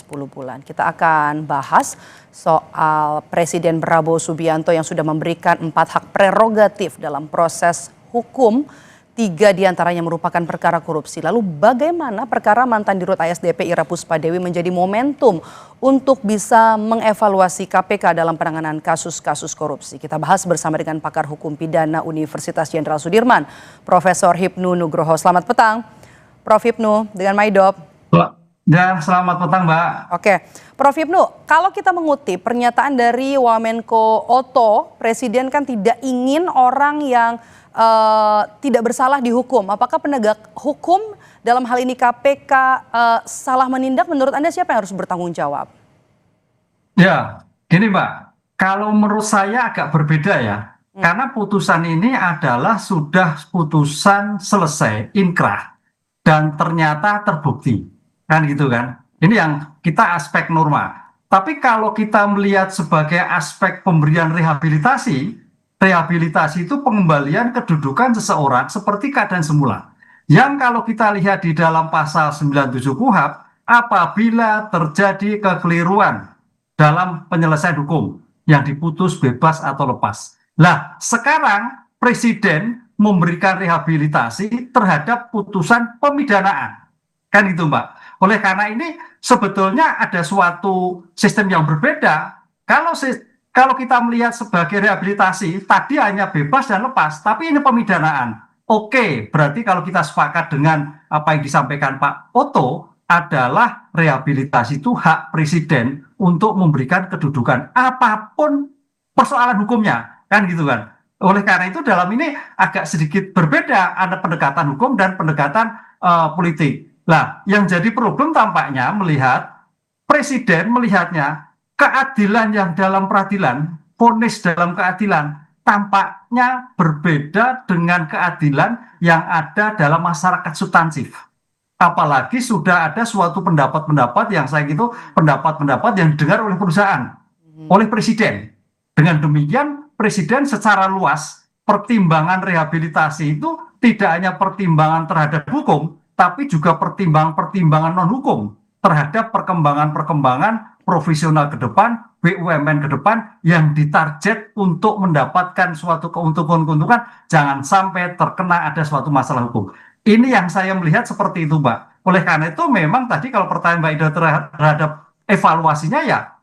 10 bulan. Kita akan bahas soal Presiden Prabowo Subianto yang sudah memberikan 4 hak prerogatif dalam proses hukum. 3 diantaranya merupakan perkara korupsi. Lalu bagaimana perkara mantan Dirut ASDP Ira Puspadewi menjadi momentum untuk bisa mengevaluasi KPK dalam penanganan kasus-kasus korupsi. Kita bahas bersama dengan pakar hukum pidana Universitas Jenderal Sudirman, Profesor Hipnu Nugroho. Selamat petang, Prof. Hipnu dengan Maidop. Ya, selamat petang, Mbak. Oke, Prof. Hipnu, kalau kita mengutip pernyataan dari Wamenko Otto, Presiden kan tidak ingin orang yang tidak bersalah dihukum. Apakah penegak hukum dalam hal ini KPK salah menindak? Menurut Anda siapa yang harus bertanggung jawab? Ya, gini Mbak, kalau menurut saya agak berbeda ya. Karena putusan ini adalah sudah putusan selesai, inkrah, dan ternyata terbukti. Kan gitu kan? Ini yang kita aspek norma. Tapi kalau kita melihat sebagai aspek pemberian rehabilitasi itu pengembalian kedudukan seseorang seperti keadaan semula. Yang kalau kita lihat di dalam pasal 97 KUHP, apabila terjadi kekeliruan dalam penyelesaian hukum yang diputus bebas atau lepas. Nah, sekarang Presiden memberikan rehabilitasi terhadap putusan pemidanaan. Kan itu, Mbak. Oleh karena ini sebetulnya ada suatu sistem yang berbeda. Kalau kita melihat sebagai rehabilitasi, tadi hanya bebas dan lepas, tapi ini pemidanaan. Oke, berarti kalau kita sepakat dengan apa yang disampaikan Pak Otto, adalah rehabilitasi itu hak Presiden untuk memberikan kedudukan apapun persoalan hukumnya, kan gitu kan. Oleh karena itu dalam ini agak sedikit berbeda, ada pendekatan hukum dan pendekatan politik. Nah, yang jadi problem tampaknya melihat Presiden melihatnya keadilan yang dalam peradilan, vonis dalam keadilan, tampaknya berbeda dengan keadilan yang ada dalam masyarakat substansif. Apalagi sudah ada suatu pendapat-pendapat yang saya gitu, pendapat-pendapat yang didengar oleh perusahaan, oleh Presiden. Dengan demikian, Presiden secara luas, pertimbangan rehabilitasi itu tidak hanya pertimbangan terhadap hukum, tapi juga pertimbangan non-hukum terhadap perkembangan-perkembangan profesional ke depan, BUMN ke depan yang ditarget untuk mendapatkan suatu keuntungan-keuntungan, jangan sampai terkena ada suatu masalah hukum. Ini yang saya melihat seperti itu, Mbak. Oleh karena itu memang tadi kalau pertanyaan Mbak Ida terhadap evaluasinya ya,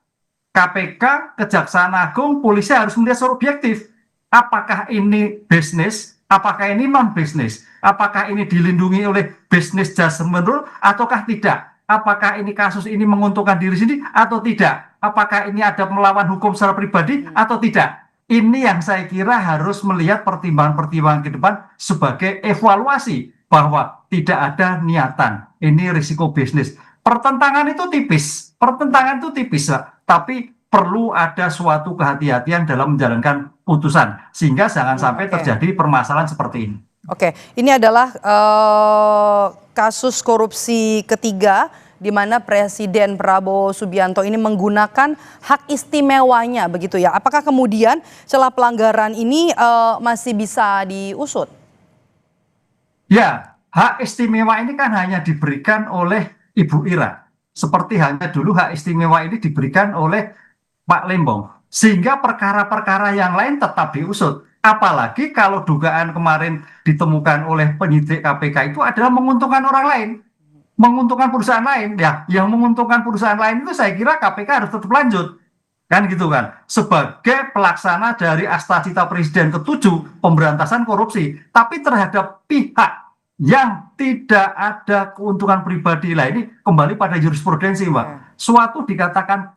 KPK, Kejaksaan Agung, polisi harus melihat secara objektif. Apakah ini bisnis, apakah ini non-bisnis, apakah ini dilindungi oleh business judgment rule ataukah tidak? Apakah ini kasus ini menguntungkan diri sendiri atau tidak? Apakah ini ada melawan hukum secara pribadi atau tidak? Ini yang saya kira harus melihat pertimbangan-pertimbangan ke depan sebagai evaluasi bahwa tidak ada niatan. Ini risiko bisnis. Pertentangan itu tipis, tapi perlu ada suatu kehati-hatian dalam menjalankan putusan sehingga jangan sampai terjadi permasalahan seperti ini. Oke, ini adalah kasus korupsi ketiga di mana Presiden Prabowo Subianto ini menggunakan hak istimewanya begitu ya. Apakah kemudian celah pelanggaran ini masih bisa diusut? Ya, hak istimewa ini kan hanya diberikan oleh Ibu Ira. Seperti hanya dulu hak istimewa ini diberikan oleh Pak Lembong. Sehingga perkara-perkara yang lain tetap diusut. Apalagi kalau dugaan kemarin ditemukan oleh penyidik KPK itu adalah menguntungkan orang lain, menguntungkan perusahaan lain. Ya, yang menguntungkan perusahaan lain itu saya kira KPK harus tetap lanjut, kan gitu kan? Sebagai pelaksana dari Astacita Presiden ke-7 pemberantasan korupsi, tapi terhadap pihak yang tidak ada keuntungan pribadi lah ini kembali pada jurisprudensi, Mbak. Suatu dikatakan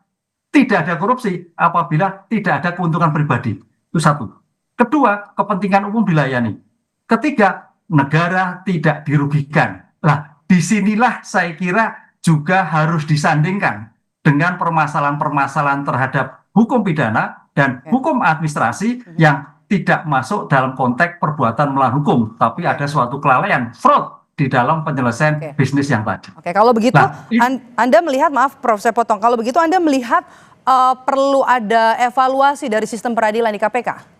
tidak ada korupsi apabila tidak ada keuntungan pribadi. Itu satu. Kedua, kepentingan umum dilayani. Ketiga, negara tidak dirugikan. Nah, disinilah saya kira juga harus disandingkan dengan permasalahan-permasalahan terhadap hukum pidana dan hukum administrasi yang tidak masuk dalam konteks perbuatan melawan hukum, tapi ada suatu kelalaian, fraud di dalam penyelesaian bisnis yang tadi. Oke, kalau begitu Anda melihat, maaf Prof, saya potong, kalau begitu Anda melihat perlu ada evaluasi dari sistem peradilan di KPK?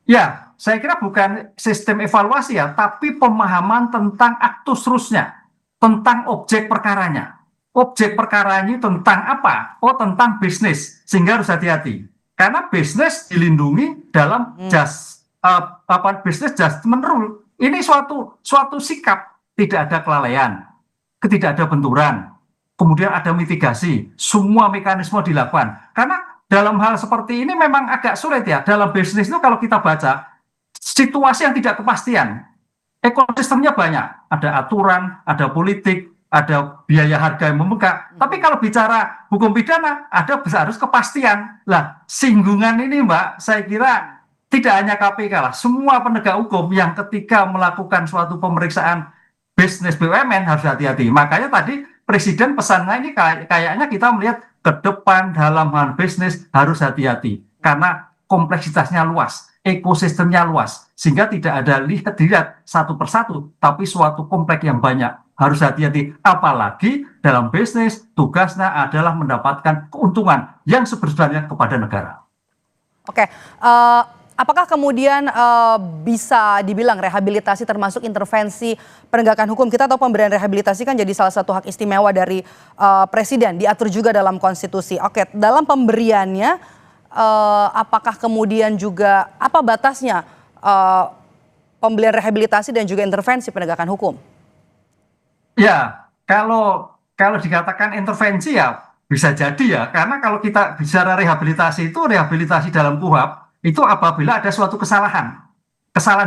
Ya, saya kira bukan sistem evaluasi ya, tapi pemahaman tentang aktus rusnya, tentang objek perkaranya. objek perkara ini tentang apa? Oh, tentang bisnis, sehingga harus hati-hati. Karena bisnis dilindungi dalam business judgment rule. Ini suatu sikap, tidak ada kelalaian, tidak ada benturan, kemudian ada mitigasi, semua mekanisme dilakukan. Karena dalam hal seperti ini memang agak sulit ya. Dalam bisnis itu kalau kita baca, situasi yang tidak kepastian, ekosistemnya banyak, ada aturan, ada politik, ada biaya harga yang membengkak. Tapi kalau bicara hukum pidana, ada harus kepastian. Lah, singgungan ini Mbak, saya kira tidak hanya KPK lah, semua penegak hukum yang ketika melakukan suatu pemeriksaan bisnis BUMN harus hati-hati. Makanya tadi Presiden pesannya ini kayaknya kita melihat ke depan dalam hal bisnis harus hati-hati. Karena kompleksitasnya luas, ekosistemnya luas, sehingga tidak ada dilihat satu persatu, tapi suatu kompleks yang banyak. Harus hati-hati, apalagi dalam bisnis tugasnya adalah mendapatkan keuntungan yang sebenarnya kepada negara. Oke, apakah kemudian bisa dibilang rehabilitasi termasuk intervensi penegakan hukum? Kita tahu pemberian rehabilitasi kan jadi salah satu hak istimewa dari Presiden, diatur juga dalam konstitusi. Oke, dalam pemberiannya apakah kemudian juga apa batasnya pemberian rehabilitasi dan juga intervensi penegakan hukum? Ya, kalau dikatakan intervensi ya bisa jadi ya, karena kalau kita bicara rehabilitasi itu rehabilitasi dalam KUHP itu apabila ada suatu kesalahan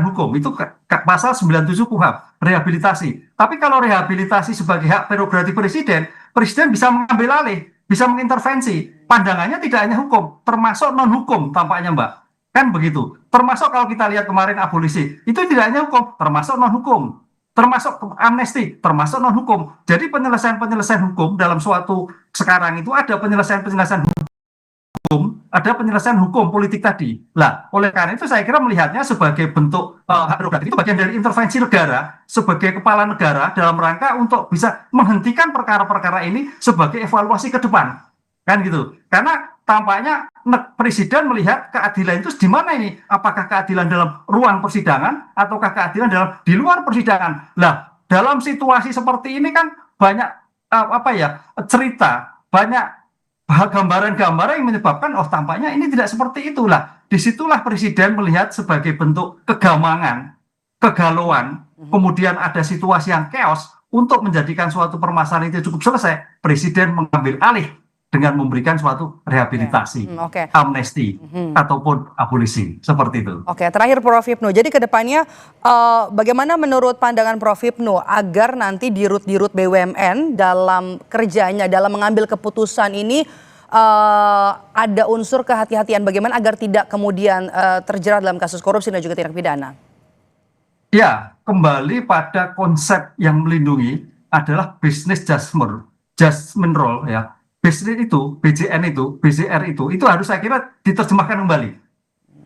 hukum, itu pasal 97 KUHP, rehabilitasi. Tapi kalau rehabilitasi sebagai hak prerogatif Presiden bisa mengambil alih, bisa mengintervensi. Pandangannya tidak hanya hukum, termasuk non-hukum tampaknya Mbak. Kan begitu. Termasuk kalau kita lihat kemarin abolisi, itu tidak hanya hukum, termasuk non-hukum. Termasuk amnesti, termasuk non-hukum. Jadi penyelesaian hukum dalam suatu sekarang itu ada penyelesaian hukum, ada penyelesaian hukum politik tadi. Lah, oleh karena itu saya kira melihatnya sebagai bentuk hak prerogatif itu bagian dari intervensi negara sebagai kepala negara dalam rangka untuk bisa menghentikan perkara-perkara ini sebagai evaluasi ke depan. Kan gitu. Karena tampaknya Presiden melihat keadilan itu di mana ini? Apakah keadilan dalam ruang persidangan ataukah keadilan di luar persidangan? Lah, dalam situasi seperti ini kan banyak cerita, banyak gambaran-gambaran yang menyebabkan tampaknya ini tidak seperti itulah. Disitulah Presiden melihat sebagai bentuk kegamangan, kegalauan, kemudian ada situasi yang chaos untuk menjadikan suatu permasalahan itu cukup selesai. Presiden mengambil alih dengan memberikan suatu rehabilitasi, amnesti, ataupun abolisi, seperti itu. Oke, terakhir Prof. Hipnu, jadi kedepannya bagaimana menurut pandangan Prof. Hipnu agar nanti dirut BUMN dalam kerjanya, dalam mengambil keputusan ini ada unsur kehati-hatian, bagaimana agar tidak kemudian terjerat dalam kasus korupsi dan juga tindak pidana? Ya, kembali pada konsep yang melindungi adalah business judgment rule ya. Bisnis itu, BJR itu harus saya kira diterjemahkan kembali.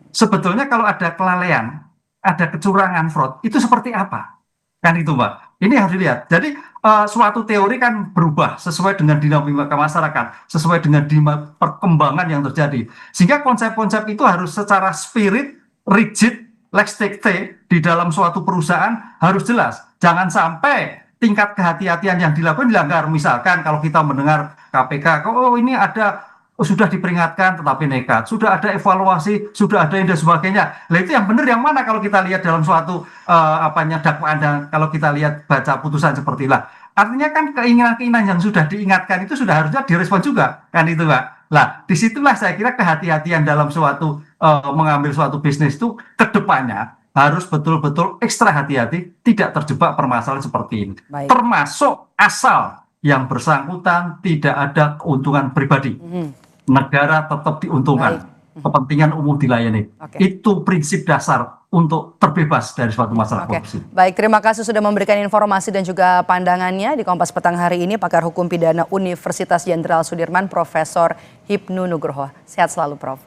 Sebetulnya kalau ada kelalaian, ada kecurangan, fraud, itu seperti apa? Kan itu Mbak. Ini harus dilihat. Jadi suatu teori kan berubah sesuai dengan dinamika masyarakat, sesuai dengan perkembangan yang terjadi. Sehingga konsep-konsep itu harus secara spirit, rigid, lex texte di dalam suatu perusahaan harus jelas. Jangan sampai tingkat kehati-hatian yang dilakukan dilanggar. Misalkan kalau kita mendengar KPK, ini sudah diperingatkan tetapi nekat, sudah ada evaluasi, sudah ada ini dan sebagainya. Nah itu yang benar yang mana kalau kita lihat dalam suatu dakwaan dan kalau kita lihat baca putusan seperti itulah. Artinya kan keinginan-keinginan yang sudah diingatkan itu sudah harusnya direspon juga, kan itu Pak. Nah disitulah saya kira kehati-hatian dalam suatu mengambil suatu bisnis itu kedepannya harus betul-betul ekstra hati-hati, tidak terjebak permasalahan seperti ini. Baik. Termasuk asal yang bersangkutan tidak ada keuntungan pribadi. Negara tetap diuntungkan. Baik. Kepentingan umum dilayani. Itu prinsip dasar untuk terbebas dari suatu masalah korupsi. Baik, terima kasih sudah memberikan informasi dan juga pandangannya di Kompas Petang hari ini. Pakar Hukum Pidana Universitas Jenderal Sudirman, Profesor Hipnu Nugroho. Sehat selalu, Prof.